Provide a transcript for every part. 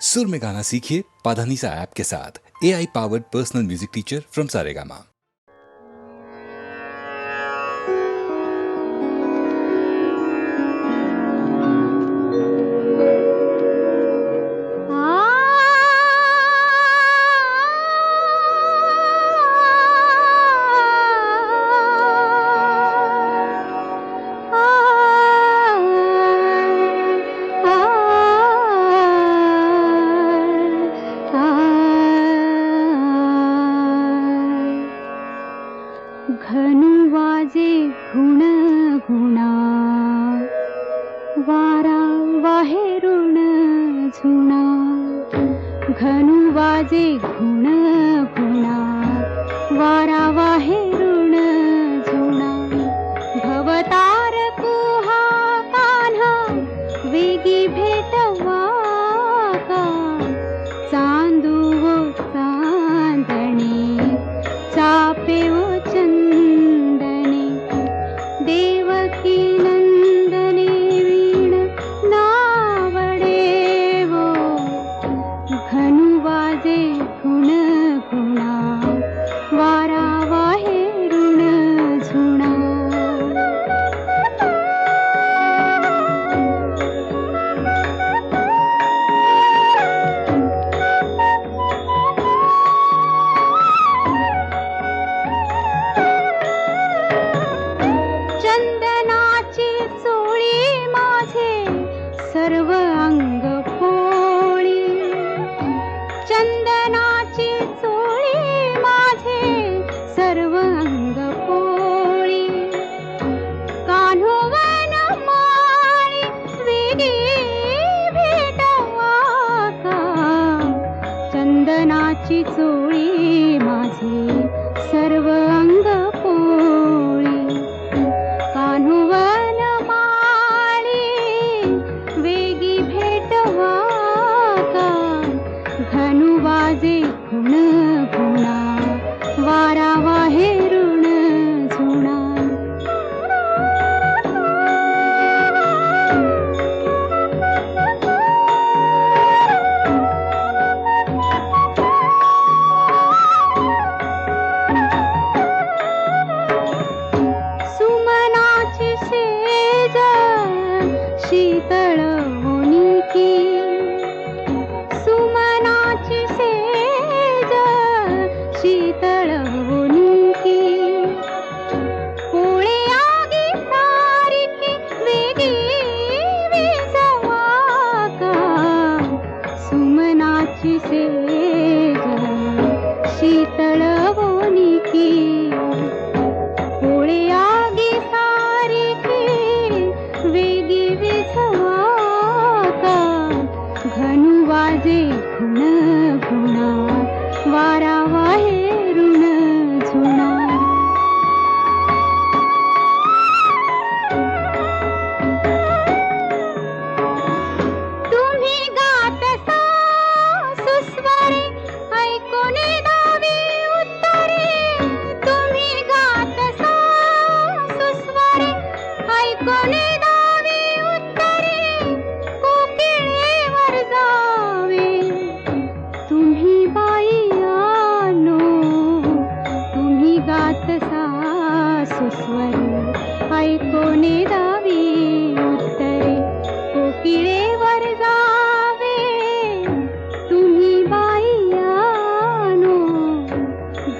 सुर में गाना सीखिए पाधानीसा ऐप के साथ। AI powered personal music teacher from Saregama. घनु वाजे घुण घुणा वारा वाहेरुण झुणा घनु वाजे घुण घुणा वारा वाहेरुण झुणा भवतार कुहा कान्हा वेगी भेटवा का चांदू वो चांदणे चापे वो चंदने देवकी नंदने वीण नावडे वो घनु वाजे घुण घुणा वारा वाहेरुण झुणा चंदनाची चोळी माझे सर्व अंग पोळी चंदनाची चोळी माझे सर्व अंग पोळी कान्होवन माळी वेगी भेटवा का चंदनाची चोळी माझे सर्व अंग पोळी कान्होवन माळी वेगी भेटवा का घनु वाजे घुण घुणा वारा वाहेरुण झुणा सुमनाची सेज शीतळ होनिकी सुमनाची सेज शीतळ होनिकी पोळे आगी सारिकी वेगी विसवा का सुमनाची सेज शीतळ होनिकी पोळे आगी सारिकी वेगी विसवा का घनु वाजे घुण घुणा वारा वाहेरुण झुणा तुम्ही गातसा सुस्वरे ऐकोने दावी उत्तरे तुम्ही गातसा सुस्वरे ऐकोने दावी उत्तरे कोकिळेवर जावे तुम्ही बाईयानो तुम्ही गातसा सुस्वरे ऐकोने दावी उत्तरे कोकिळेवर जावे तुम्ही बाईयानो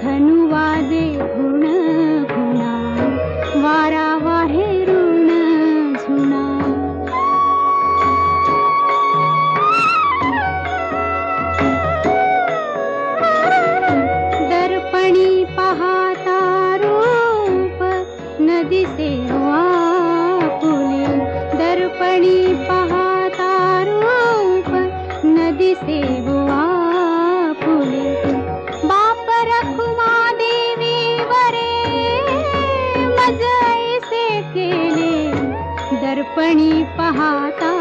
घनु वाजे घुण घुणा वारा वाहेरुण झुणा दर्पणी पाहता रूप नदिसे आपुले दर्पणी पाहता रूप नदिसे आपुले बाप रखुमा देवी वरे मज ऐसे केले दर्पणी पाहता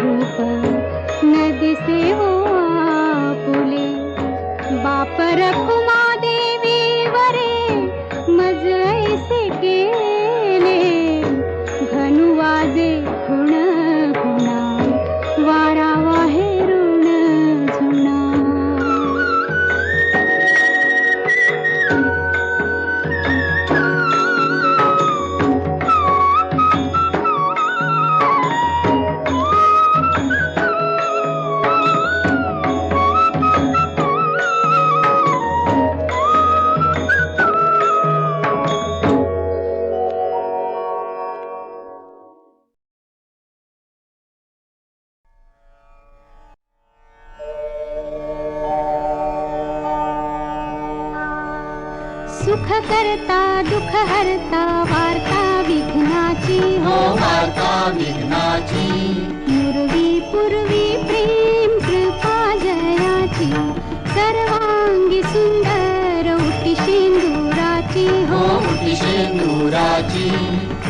रूप नदिसे आपुले बाप रखुमा देवी वरे मज ऐसे केले घनु वाजे घुण घुणा वारा वाहेरुण सुख करता दुःख हरता वार्ता विघ्नाची हो वार्ता विघ्नाची पूर्वी प्रेम कृपा जयाची सर्वांगी सुंदर उटी शेंदुराची हो उटी शेंदुराची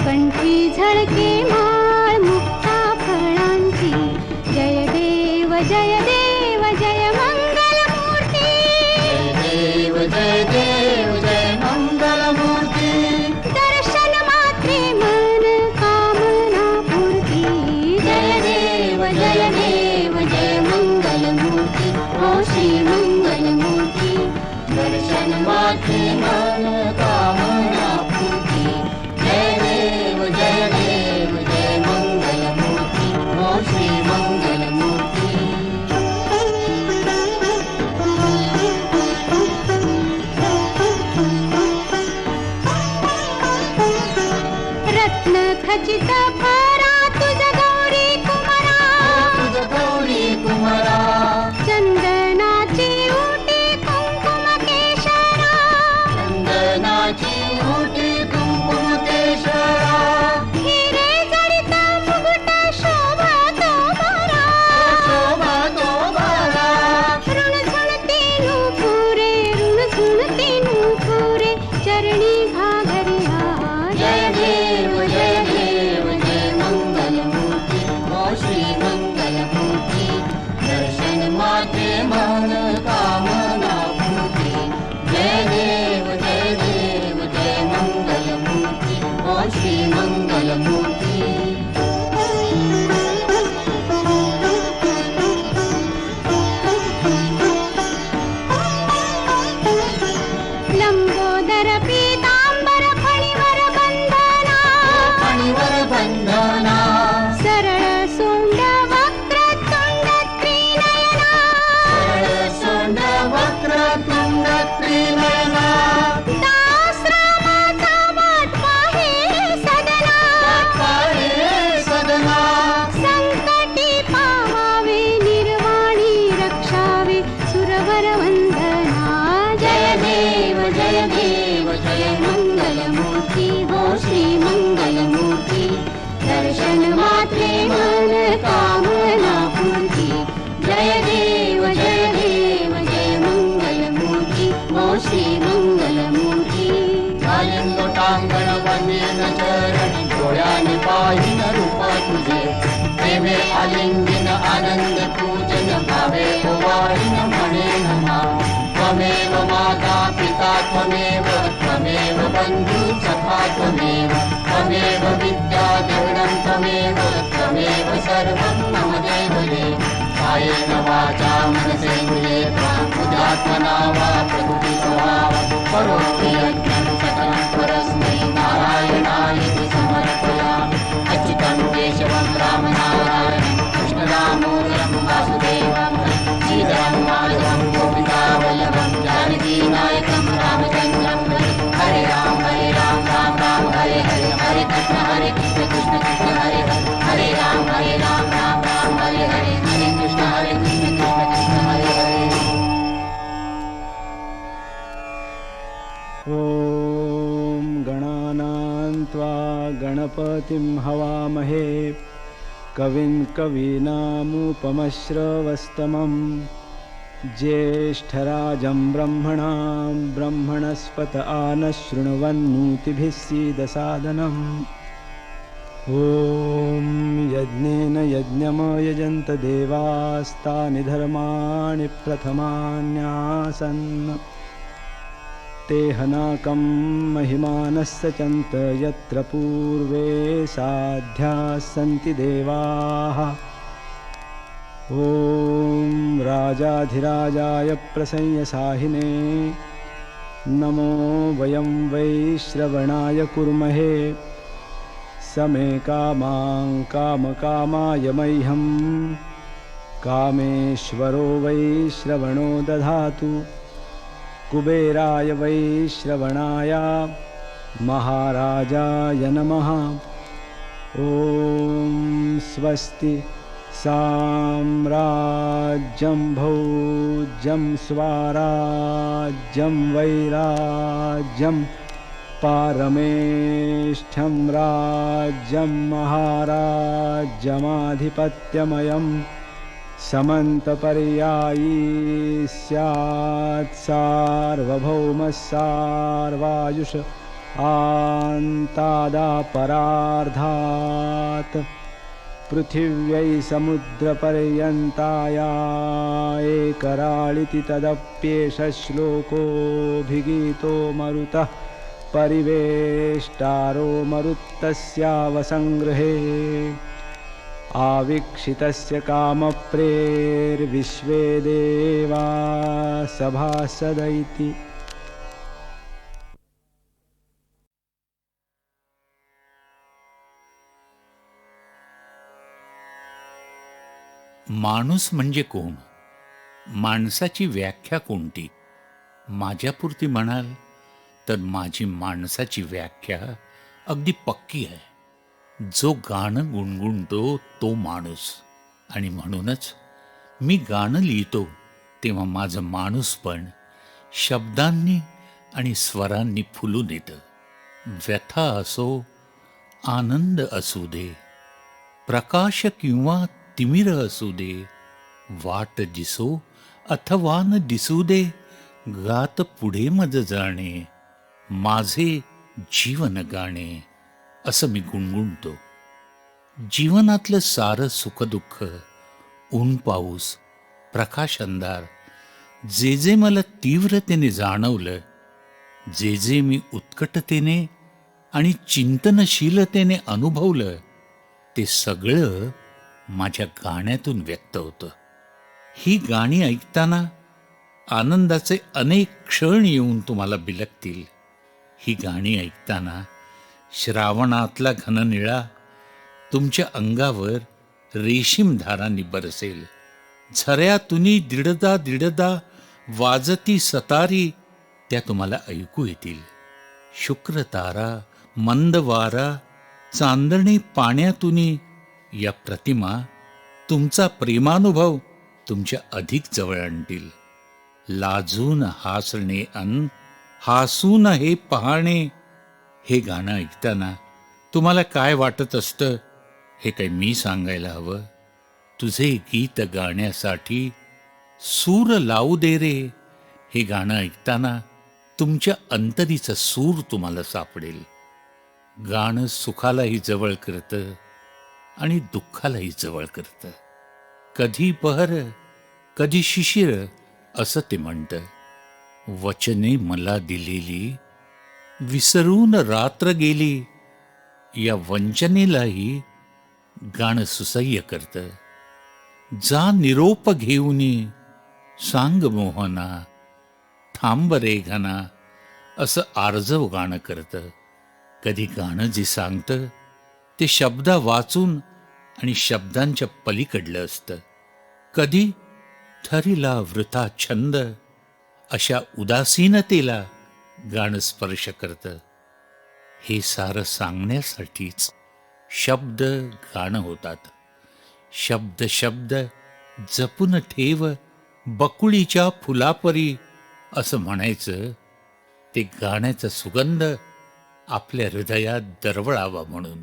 कंठी झळके माळ मुक्ता फळांची जय देव जय देव जय मंगल मूर्ती जय देव जय मंगल मूर्ती दर्शन मात्रे मन कामना पूर्ती जय देव जय मंगल मूर्ती हो श्री मंगल मूर्ती दर्शन मात्रे मन कामना पूर्ती जय देव जय मंगल मूर्ती हो श्री मंगल मूर्ती रत्न खचित भरा तुझ गौरी कुमारा तुझ गौरी कुमारा चंदनाची उटी कुंकुम केशरा चंदनाची उटी कुंकुम केशरा हिरे जडित मुकुट शोभतो बरा शोभतो बाला ऋण झुणती नूपुरे चरणी घागरिया जय देव जय मंगल मूर्ती हो श्री मंगल मूर्ती दर्शन मात्रे मन कामना पूर्ती जय देव जय मंगल मूर्ती हो श्री मंगल मूर्ती लंबोदर पीतांबर फणीवर बंधना फणीवर बंधना सरळ सोंड वक्रतुंड त्रिनयना सरळ सोंड वक्रतुंड त्रिनयना दासरामाचा वाट पाहे सदना पाहे सदना संकटी पावावे निर्वाणी रक्षावे सुरवर वंदना जय देव जय मंगल मूर्ती हो श्री मंगल मूर्ती दर्शन मात्रे मन कामना पूर्ती जय देव जय मंगल मूर्ती हो श्री मंगल मूर्ती लोटांगण वंदेन चरण डोळ्याने पाहिन रूप तुझे प्रेमे आलिंगन आनंद पूजन भावे ओवाळीन म्हणेन मा त्वमेव माता पिता त्वमेव बंधू सखा त्वमेव विद्या देवनं त्वमेव सर्वं मम देवदेव कायेन वाचा मनसेन्द्रिये बुद्ध्यात्मना वा प्रकृति स्वभाव करोमि यज्ञं सकलं परस्मै नारायणाय समर्पयामि अच्युतं केशवं रामनारायणं कृष्णदामोदरं वासुदेवं श्रीधरं माधवं गोपिकावल्लभं जानकीनायकं रामचन्द्रं हरे राम राम राम हरे हरे हरे कृष्ण कृष्ण कृष्ण हरे हरे हरे राम राम राम हरे हरे हरे कृष्ण कृष्ण कृष्ण हरे हरे ॐ गणानां त्वा गणपतिं हवामहे कविं कवीनामुपमश्रवस्तमं ज्येष्ठराजं ब्रह्मणां ब्रह्मणस्पत आनशृण्वन्नोतिभिः सीदसादनम् ॐ यज्ञेन यज्ञमयजन्त देवास्तानि धर्माणि प्रथमान्यासन् ते हनाकं महिमानः सचन्त यत्र पूर्वे साध्याः सन्ति देवाः ॐ राजाधिराजाय प्रसंयसाहिने नमो वयं वैश्रवणाय कुर्महे समे कामां कामकामाय मह्यं कामेश्वरो वैश्रवणो दधातु कुबेराय वैश्रवणाय महाराजाय नमः ॐ स्वस्ति साम्राज्यं भोज्यं स्वाराज्यं वैराज्यं पारमेष्ठ्यं राज्यं महाराज्यमाधिपत्यमयं समन्तपर्यायी स्यात् सार्वभौमः सार्वायुष आन्तादापरार्धात् पृथिव्यै समुद्रपर्यन्ताया एकराळिति तदप्येष श्लोकोऽभिगीतो मरुतः परिवेष्टारो मरुत्तस्यावसङ्गृहे आवीक्षितस्य कामप्रेर्विश्वे देवा सभासद इति. माणूस म्हणजे कोण? माणसाची व्याख्या कोणती? माझ्यापुरती म्हणाल तर माझी माणसाची व्याख्या अगदी पक्की आहे. जो गाणं गुणगुणतो तो माणूस. आणि म्हणूनच मी गाणं लिहितो तेव्हा माझं माणूसपण शब्दांनी आणि स्वरांनी फुलून येतं. व्यथा असो, आनंद असू दे, प्रकाश किंवा तिमिर असू दे, वाट दिसो अथवा न दिसू दे, गात पुढे मज जाणे, माझे जीवन गाणे, असं मी गुणगुणतो. जीवनातलं सारं सुखदुःख, ऊन पाऊस, प्रकाश अंधार, जे जे मला तीव्रतेने जाणवलं, जे जे मी उत्कटतेने आणि चिंतनशीलतेने अनुभवलं, ते सगळं माझ्या गाण्यातून व्यक्त होतं. ही गाणी ऐकताना आनंदाचे अनेक क्षण येऊन तुम्हाला बिलगतील. ही गाणी ऐकताना श्रावणातला घननिळा तुमच्या अंगावर रेशीम धारांनी बरसेल. झऱ्यातुनी दिडदा दिडदा वाजती सतारी त्या तुम्हाला ऐकू येतील. शुक्र तारा, मंद वारा, चांदणे पाण्यातुनी या प्रतिमा तुमचा प्रेमानुभव तुमच्या अधिक जवळ आणतील. लाजून हासणे अन हासून हे पाहणे, हे गाणं ऐकताना तुम्हाला काय वाटत असतं हे काही मी सांगायला हवं? तुझे गीत गाण्यासाठी सूर लावू दे रे, हे गाणं ऐकताना तुमच्या अंतरीचा सूर तुम्हाला सापडेल. गाणं सुखालाही जवळ करतं आणि दुःखालाही जवळ करतं. कधी पहर कधी शिशिर असं ते म्हणतं. वचने मला दिलेली विसरून रात्र गेली, या वंचनेलाही गाणं सुसह्य करतं. जा निरोप घेऊनी सांग मोहना, थांब रे घना, असं आर्जव गाणं करतं. कधी गाणं जे सांगतं ते शब्द वाचून आणि शब्दांच्या पलीकडलं असतं. कधी थरीला वृथा छंद अशा उदासीनतेला गाणं स्पर्श करतं. हे सारं सांगण्यासाठीच शब्द गाणं होतात. शब्द शब्द जपून ठेव बकुळीच्या फुलापरी, असं म्हणायचं ते गाण्याचा सुगंध आपल्या हृदयात दरवळावा म्हणून.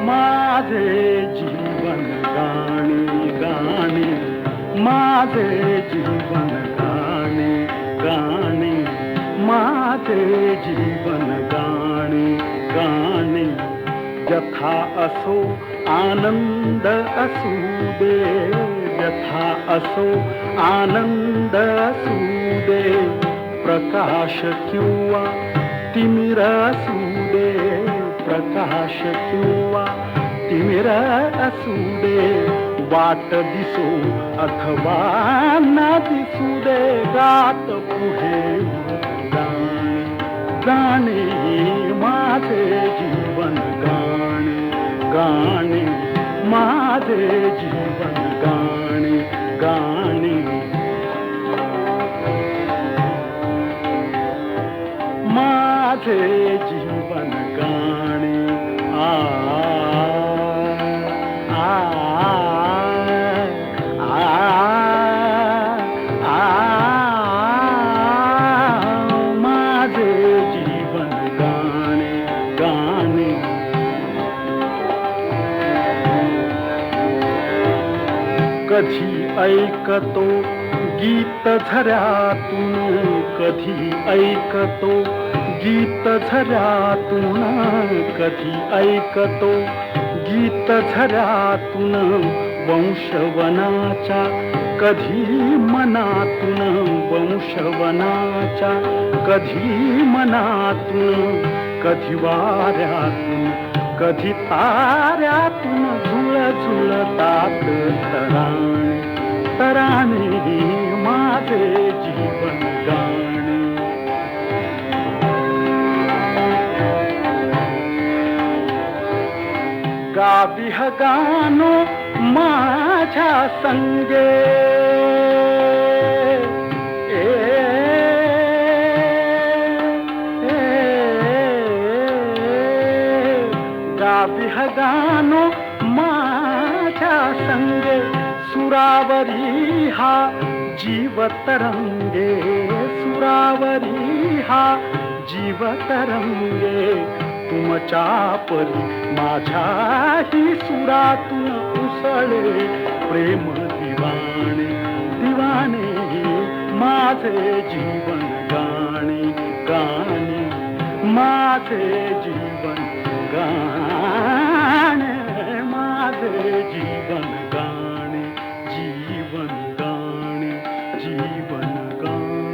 माझे जीवन गाणे गाणे, माझे जीवन गाणे गाणे, माझे जीवन गाणे गाणे. व्यथा असो आनंद असू दे, व्यथा असो आनंद असू दे, प्रकाश किंवा तिमिर असू दे, प्रकाश किंवा तिमिर असू दे, वाट दिसो अथवा न दिसू दे, गात पुढे गाणे गाणे, माझे जीवन गाणे गाणे, माझे जीवन गाणे गाणे. माझे जीवन गाणे आ आ आ आ माझे जीवन गाणे गाणे कधी ऐकतो गीत झऱ्यातून कधी ऐकतो गीत झऱ्यातून कधी ऐकतो गीत झऱ्यातून वंशवनाच्या कधी मनातून वंशवनाच्या कधी मनातून कधी वाऱ्यातून कधी ताऱ्यातून झुळझुळतात तराणे तराणे माझे जीवन गाणे गाबिह गानो माझ्या संगे गाबिह गानो माझ्या संगे सुरावरी हा जीवतरंगे सुरावरी हा जीवतरंगे तुमच्या परी माझ्याही सुरातून उसळे प्रेम दिवाणे दिवाणे माझे जीवन गाणे गाणे माझे जीवन गाणे माझे जीवन गाणे जीवन गाणे जीवन गाणे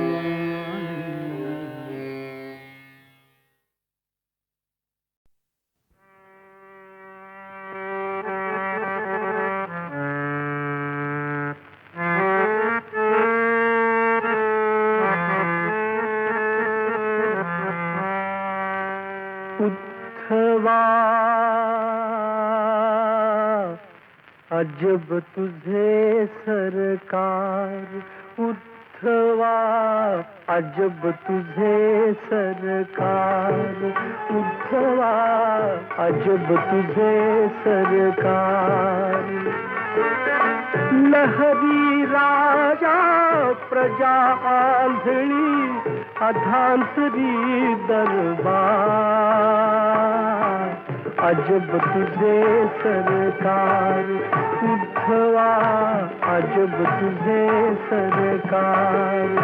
उद्धवा अजब तुझे सरकार उद्धवा अजब तुझे सरकार उद्धवा अजब तुझे सरकार लहरी राजा प्रजा आंधळी अधांतरी दरबार अजब तुझे सरकार उद्धवा अजब तुझे सरकार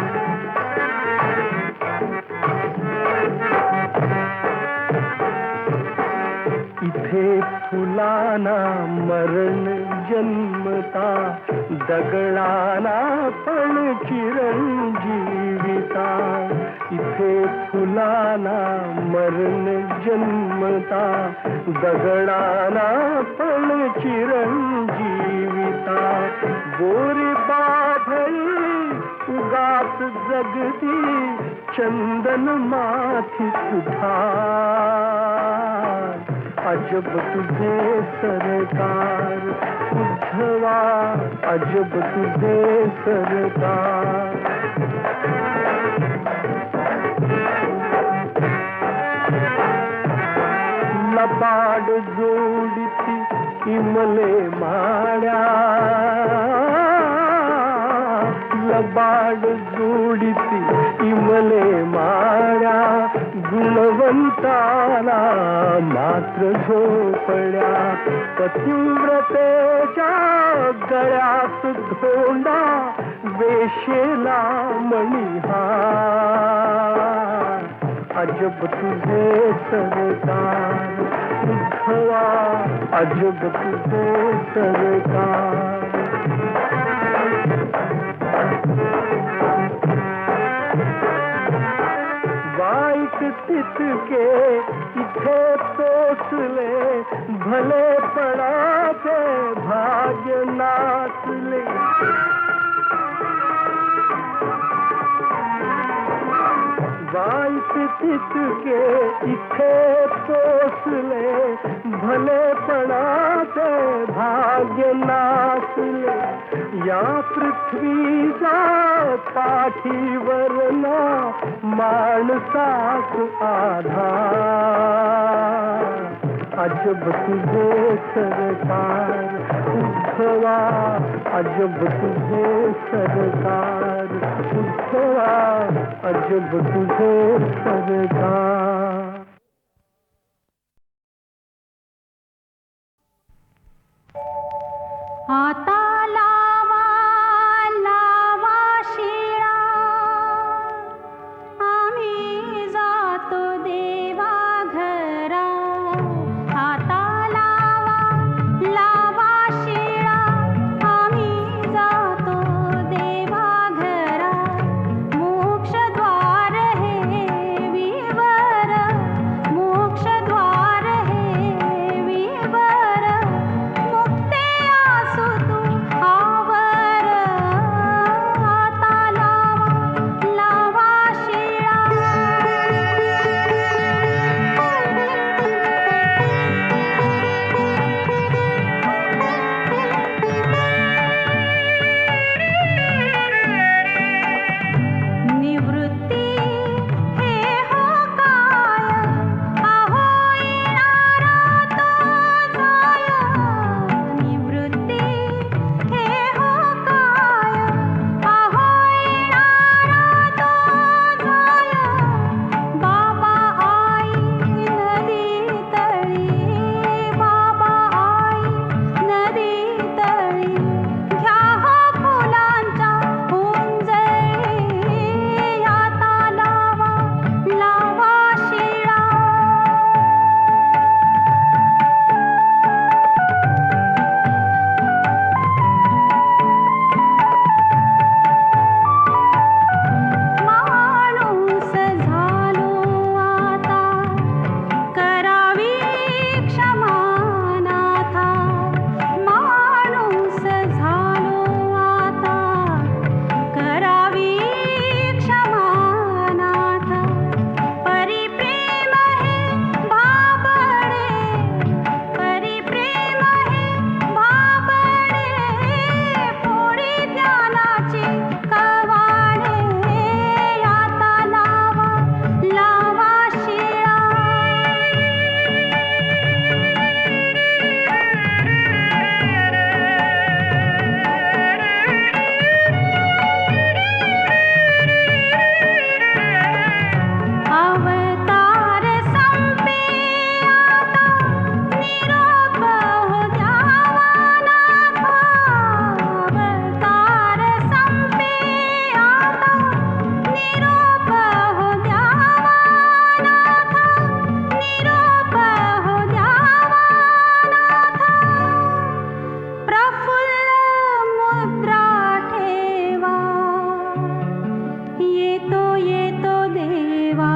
इथे फुलाना मरण जन्मता दगडाना पण किरण जीविता इथे फुलाना मरण जन्मता दगडाना पण किरण जीविता गोरी बाभळी उगाच जगती चंदन माथी सुधा अजब तुझे सरकार उद्धवा अजब तुझे सरकार लबाड जोडिती इमले माड्या लबाड जोडिती इमले माड्या गुणवंताला मात्र झोपड्या पतिव्रतेच्या गळ्यात धोंडा वेशेला मणिहार अजब तुझे सरकार उद्धवा अजब तुझे सरकार वाईट तितके इथे पोचले भले पडाचे भाग्य नाचले वाईट तितके इथे पोचले भले पडाचे भाग्य नाचले या पृथ्वीचा पाठीवर ना माळ माणसाच आधार. अजब तुझे सरकार उद्धवा, अजब तुझे सरकार उद्धवा, अजब तुझे सरकार. आता लावा लावा शिळा, आम्ही जातो देवा घरा. आता लावा लावा शिळा, आम्ही जातो देवा घरा. मोक्षद्वार हे विवर, मोक्षद्वार हे विवर. मुक्ते आसु तू आवर, आता लावा लावा शिळा. निवृत्ती हे हो काय, अहो येणारा तो जाय. निवृत्ती हे हो काय, अहो येणारा तो जाय. बाबा आई नदी तळी, बाबा आई नदी तळी. घ्या हो फुलांच्या उंजळी, आता लावा लावा शिळा. माणूस झालो आता, करावी क्षमा नाथा. माणूस झालो आता, करावी क्षमा नाथा. परिप्रेम हे भाबडे, परिप्रेम हे भाबडे. पोळी ज्ञानाची कवाडे, आता लावा लावा शिळा. अवतार संपे आता, निरोप हो द्यावा नाथा. अवतार संपे आता, निरोप हो द्यावा नाथा. निरोप हो द्यावा नाथा. प्रफुल्ल मुद्रा ठेवा, येतो येतो देवा,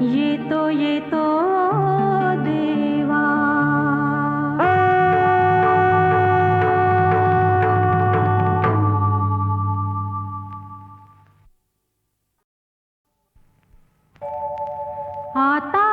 येतो येतो देवा. आता